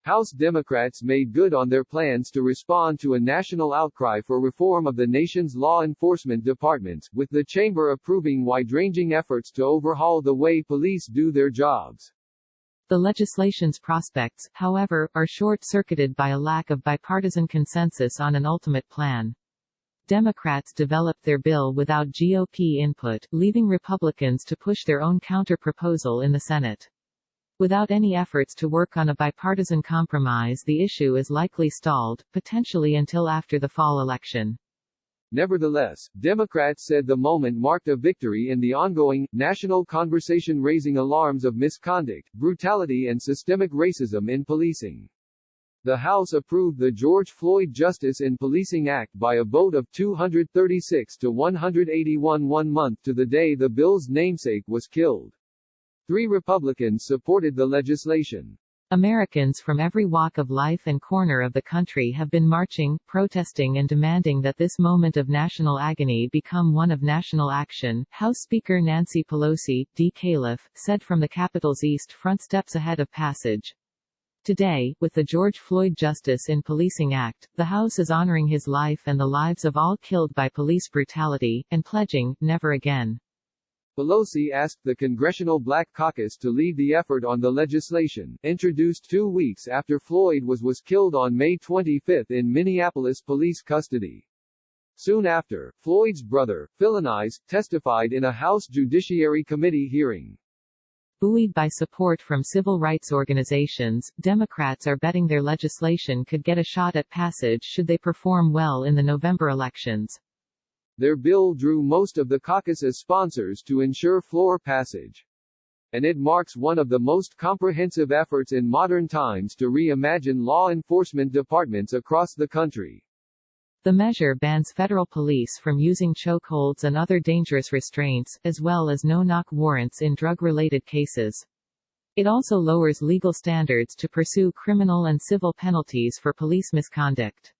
House Democrats made good on their plans to respond to a national outcry for reform of the nation's law enforcement departments, with the chamber approving wide-ranging efforts to overhaul the way police do their jobs. The legislation's prospects, however, are short-circuited by a lack of bipartisan consensus on an ultimate plan. Democrats developed their bill without GOP input, leaving Republicans to push their own counter-proposal in the Senate. Without any efforts to work on a bipartisan compromise, the issue is likely stalled, potentially until after the fall election. Nevertheless, Democrats said the moment marked a victory in the ongoing, national conversation raising alarms of misconduct, brutality and systemic racism in policing. The House approved the George Floyd Justice in Policing Act by a vote of 236 to 181 1 month to the day the bill's namesake was killed. 3 Republicans supported the legislation. Americans from every walk of life and corner of the country have been marching, protesting and demanding that this moment of national agony become one of national action, House Speaker Nancy Pelosi, D. Califf, said from the Capitol's East Front steps ahead of passage. Today, with the George Floyd Justice in Policing Act, the House is honoring his life and the lives of all killed by police brutality, and pledging, never again. Pelosi asked the Congressional Black Caucus to lead the effort on the legislation, introduced 2 weeks after Floyd was killed on May 25 in Minneapolis police custody. Soon after, Floyd's brother, Philonise, testified in a House Judiciary Committee hearing. Buoyed by support from civil rights organizations, Democrats are betting their legislation could get a shot at passage should they perform well in the November elections. Their bill drew most of the caucus's sponsors to ensure floor passage. And it marks one of the most comprehensive efforts in modern times to reimagine law enforcement departments across the country. The measure bans federal police from using chokeholds and other dangerous restraints, as well as no-knock warrants in drug-related cases. It also lowers legal standards to pursue criminal and civil penalties for police misconduct.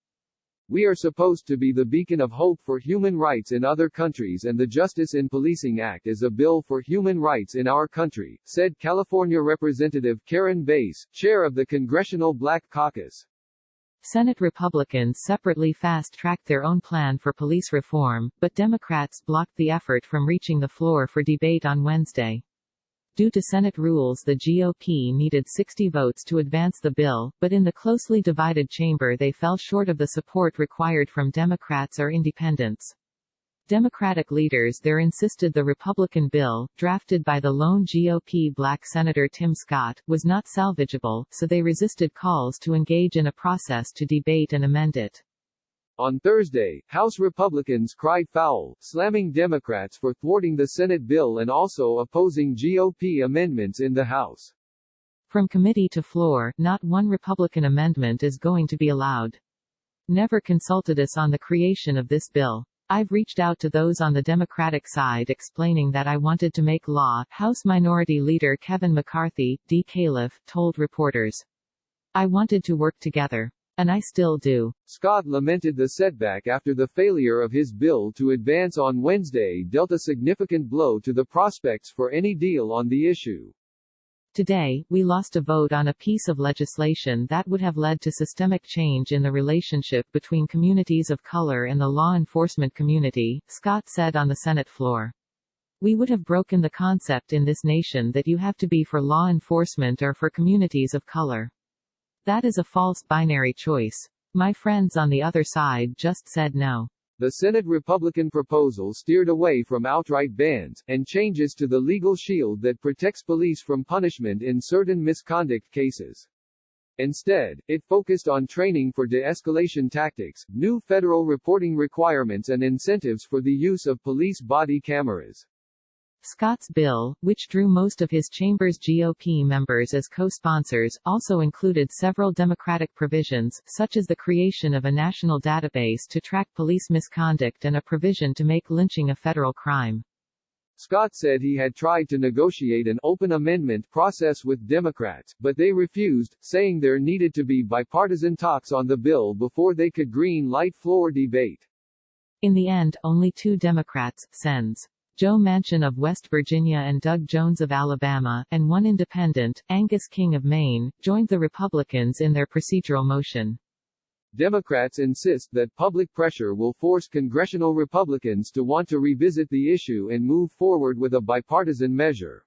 We are supposed to be the beacon of hope for human rights in other countries, and the Justice in Policing Act is a bill for human rights in our country, said California Representative Karen Bass, chair of the Congressional Black Caucus. Senate Republicans separately fast-tracked their own plan for police reform, but Democrats blocked the effort from reaching the floor for debate on Wednesday. Due to Senate rules, the GOP needed 60 votes to advance the bill, but in the closely divided chamber they fell short of the support required from Democrats or independents. Democratic leaders there insisted the Republican bill, drafted by the lone GOP black Senator Tim Scott, was not salvageable, so they resisted calls to engage in a process to debate and amend it. On Thursday, House Republicans cried foul, slamming Democrats for thwarting the Senate bill and also opposing GOP amendments in the House. From committee to floor, not one Republican amendment is going to be allowed. Never consulted us on the creation of this bill. I've reached out to those on the Democratic side explaining that I wanted to make law, House Minority Leader Kevin McCarthy, D. Califf, told reporters. I wanted to work together. And I still do. Scott lamented the setback after the failure of his bill to advance on Wednesday dealt a significant blow to the prospects for any deal on the issue. Today, we lost a vote on a piece of legislation that would have led to systemic change in the relationship between communities of color and the law enforcement community, Scott said on the Senate floor. We would have broken the concept in this nation that you have to be for law enforcement or for communities of color. That is a false binary choice. My friends on the other side just said no. The Senate Republican proposal steered away from outright bans, and changes to the legal shield that protects police from punishment in certain misconduct cases. Instead, it focused on training for de-escalation tactics, new federal reporting requirements and incentives for the use of police body cameras. Scott's bill, which drew most of his chamber's GOP members as co-sponsors, also included several Democratic provisions, such as the creation of a national database to track police misconduct and a provision to make lynching a federal crime. Scott said he had tried to negotiate an open amendment process with Democrats, but they refused, saying there needed to be bipartisan talks on the bill before they could green light floor debate. In the end, only 2 Democrats, Sens. Joe Manchin of West Virginia and Doug Jones of Alabama, and one independent, Angus King of Maine, joined the Republicans in their procedural motion. Democrats insist that public pressure will force congressional Republicans to want to revisit the issue and move forward with a bipartisan measure.